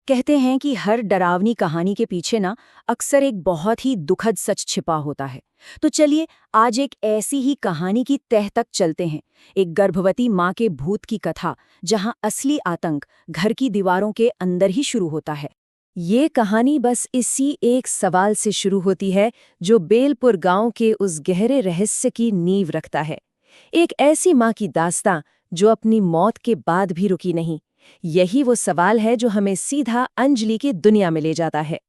कहते हैं कि हर डरावनी कहानी के पीछे ना अक्सर एक बहुत ही दुखद सच छिपा होता है। तो चलिए आज एक ऐसी ही कहानी की तह तक चलते हैं। एक गर्भवती माँ के भूत की कथा, जहाँ असली आतंक घर की दीवारों के अंदर ही शुरू होता है। ये कहानी बस इसी एक सवाल से शुरू होती है जो बेलपुर गांव के उस गहरे रहस्य की नींव रखता है। एक ऐसी माँ की दास्तां जो अपनी मौत के बाद भी रुकी नहीं। यही वो सवाल है जो हमें सीधा अंजलि की दुनिया में ले जाता है।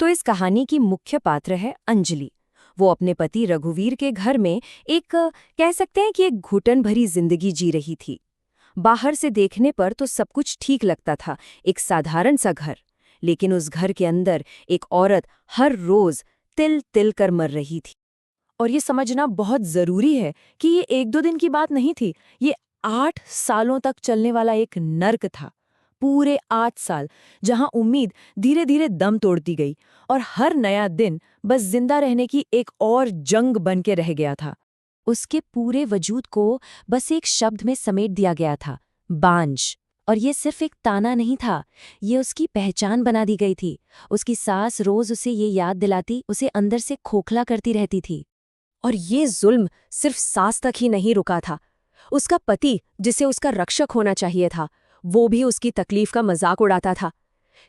तो इस कहानी की मुख्य पात्र है अंजलि। वो अपने पति रघुवीर के घर में एक कह सकते हैं कि एक घुटन भरी जिंदगी जी रही थी। बाहर से देखने पर तो सब कुछ ठीक लगता था, एक साधारण सा घर। लेकिन उस घर के अंदर एक औरत हर रोज तिल तिल कर मर रही थी। और ये समझना बहुत जरूरी है कि ये एक दो दिन की बात नहीं थी, ये 8 सालों तक चलने वाला एक नर्क था। पूरे 8 साल जहां उम्मीद धीरे धीरे दम तोड़ती गई और हर नया दिन बस जिंदा रहने की एक और जंग बन के रह गया था। उसके पूरे वजूद को बस एक शब्द में समेट दिया गया था, बांझ। और ये सिर्फ एक ताना नहीं था, ये उसकी पहचान बना दी गई थी। उसकी सास रोज उसे ये याद दिलाती, उसे अंदर से खोखला करती रहती थी। और ये जुल्म सिर्फ सास तक ही नहीं रुका था। उसका पति, जिसे उसका रक्षक होना चाहिए था, वो भी उसकी तकलीफ का मजाक उड़ाता था।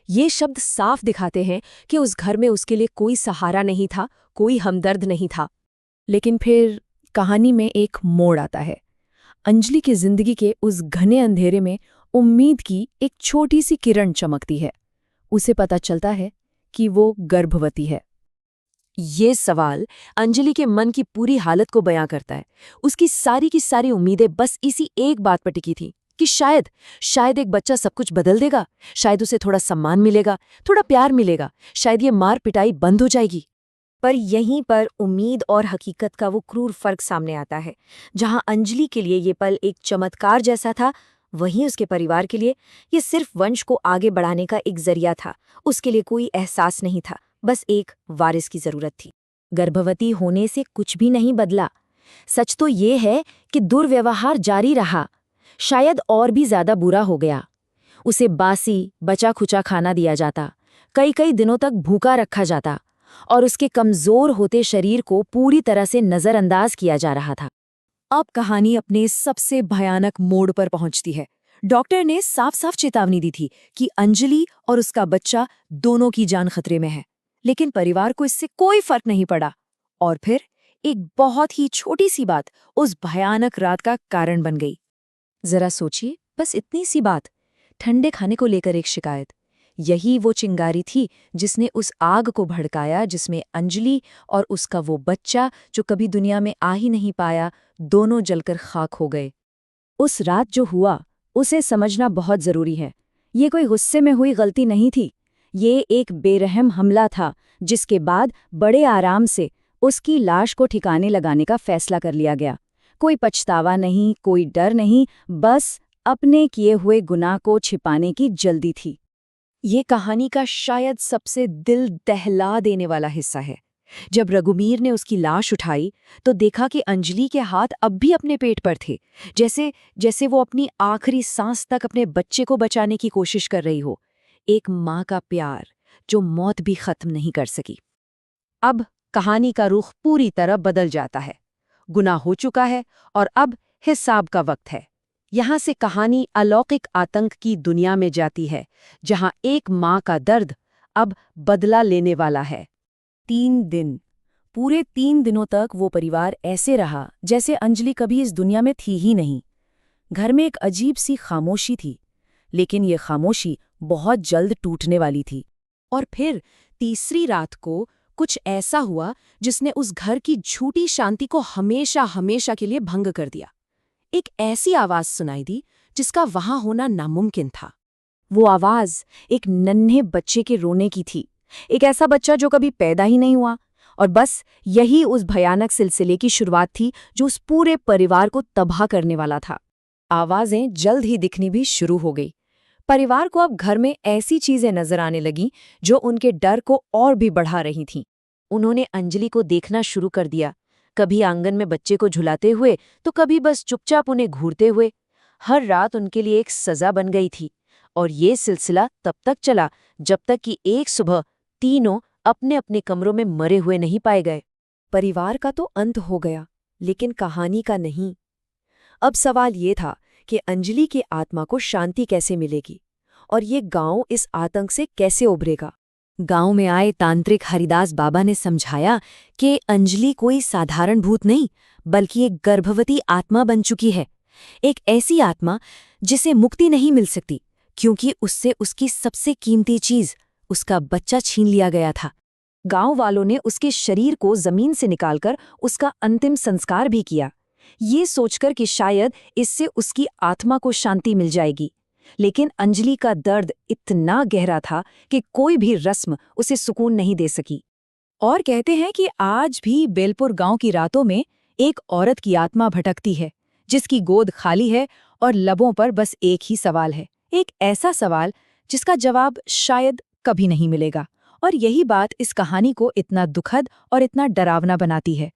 ये शब्द साफ दिखाते हैं कि उस घर में उसके लिए कोई सहारा नहीं था, कोई हमदर्द नहीं था। लेकिन फिर कहानी में एक मोड़ आता है। अंजलि की जिंदगी के उस घने अंधेरे में उम्मीद की एक छोटी सी किरण चमकती है। उसे पता चलता है कि वो गर्भवती है। ये सवाल अंजलि के मन की पूरी हालत को बयां करता है। उसकी सारी की सारी उम्मीदें बस इसी एक बात पर टिकी थी कि शायद एक बच्चा सब कुछ बदल देगा, शायद उसे थोड़ा सम्मान मिलेगा, थोड़ा प्यार मिलेगा, शायद ये मार पिटाई बंद हो जाएगी। पर यहीं पर उम्मीद और हकीकत का वो क्रूर फर्क सामने आता है। जहां अंजलि के लिए ये पल एक चमत्कार जैसा था, वहीं उसके परिवार के लिए ये सिर्फ वंश को आगे बढ़ाने का एक जरिया था। उसके लिए कोई एहसास नहीं था, बस एक वारिस की जरूरत थी। गर्भवती होने से कुछ भी नहीं बदला। सच तो ये है कि दुर्व्यवहार जारी रहा, शायद और भी ज्यादा बुरा हो गया। उसे बासी बचा खुचा खाना दिया जाता, कई कई दिनों तक भूखा रखा जाता और उसके कमजोर होते शरीर को पूरी तरह से नजरअंदाज किया जा रहा था। अब कहानी अपने सबसे भयानक मोड़ पर पहुंचती है। डॉक्टर ने साफ साफ चेतावनी दी थी कि अंजलि और उसका बच्चा दोनों की जान खतरे में है। लेकिन परिवार को इससे कोई फर्क नहीं पड़ा। और फिर एक बहुत ही छोटी सी बात उस भयानक रात का कारण बन गई। जरा सोचिए, बस इतनी सी बात, ठंडे खाने को लेकर एक शिकायत। यही वो चिंगारी थी जिसने उस आग को भड़काया, जिसमें अंजलि और उसका वो बच्चा जो कभी दुनिया में आ ही नहीं पाया, दोनों जलकर खाक हो गए। उस रात जो हुआ उसे समझना बहुत जरूरी है। ये कोई गुस्से में हुई गलती नहीं थी, ये एक बेरहम हमला था, जिसके बाद बड़े आराम से उसकी लाश को ठिकाने लगाने का फैसला कर लिया गया। कोई पछतावा नहीं, कोई डर नहीं, बस अपने किए हुए गुनाह को छिपाने की जल्दी थी। ये कहानी का शायद सबसे दिल दहला देने वाला हिस्सा है। जब रघुवीर ने उसकी लाश उठाई तो देखा कि अंजलि के हाथ अब भी अपने पेट पर थे, जैसे जैसे वो अपनी आखिरी सांस तक अपने बच्चे को बचाने की कोशिश कर रही हो। एक माँ का प्यार जो मौत भी खत्म नहीं कर सकी। अब कहानी का रुख पूरी तरह बदल जाता है। गुनाह हो चुका है और अब हिसाब का वक्त है। यहाँ से कहानी अलौकिक आतंक की दुनिया में जाती है, जहाँ एक माँ का दर्द अब बदला लेने वाला है। 3 दिन, पूरे 3 दिनों तक वो परिवार ऐसे रहा जैसे अंजलि कभी इस दुनिया में थी ही नहीं। घर में एक अजीब सी खामोशी थी, लेकिन ये खामोशी बहुत जल्द टूटने वाली थी। और फिर तीसरी रात को कुछ ऐसा हुआ जिसने उस घर की झूठी शांति को हमेशा हमेशा के लिए भंग कर दिया। एक ऐसी आवाज सुनाई दी जिसका वहां होना नामुमकिन था। वो आवाज एक नन्हे बच्चे के रोने की थी, एक ऐसा बच्चा जो कभी पैदा ही नहीं हुआ। और बस यही उस भयानक सिलसिले की शुरुआत थी जो उस पूरे परिवार को तबाह करने वाला था। आवाजें जल्द ही दिखनी भी शुरू हो गई। परिवार को अब घर में ऐसी चीजें नजर आने लगीं जो उनके डर को और भी बढ़ा रही थीं। उन्होंने अंजलि को देखना शुरू कर दिया, कभी आंगन में बच्चे को झुलाते हुए तो कभी बस चुपचाप उन्हें घूरते हुए। हर रात उनके लिए एक सजा बन गई थी। और ये सिलसिला तब तक चला जब तक कि एक सुबह तीनों अपने अपने कमरों में मरे हुए नहीं पाए गए। परिवार का तो अंत हो गया, लेकिन कहानी का नहीं। अब सवाल ये था कि अंजलि की आत्मा को शांति कैसे मिलेगी और ये गांव इस आतंक से कैसे उभरेगा। गांव में आए तांत्रिक हरिदास बाबा ने समझाया कि अंजलि कोई साधारण भूत नहीं, बल्कि एक गर्भवती आत्मा बन चुकी है। एक ऐसी आत्मा जिसे मुक्ति नहीं मिल सकती, क्योंकि उससे उसकी सबसे कीमती चीज, उसका बच्चा, छीन लिया गया था। गांव वालों ने उसके शरीर को जमीन से निकालकर उसका अंतिम संस्कार भी किया, ये सोचकर कि शायद इससे उसकी आत्मा को शांति मिल जाएगी। लेकिन अंजलि का दर्द इतना गहरा था कि कोई भी रस्म उसे सुकून नहीं दे सकी। और कहते हैं कि आज भी बेलपुर गांव की रातों में एक औरत की आत्मा भटकती है, जिसकी गोद खाली है और लबों पर बस एक ही सवाल है, एक ऐसा सवाल जिसका जवाब शायद कभी नहीं मिलेगा। और यही बात इस कहानी को इतना दुखद और इतना डरावना बनाती है।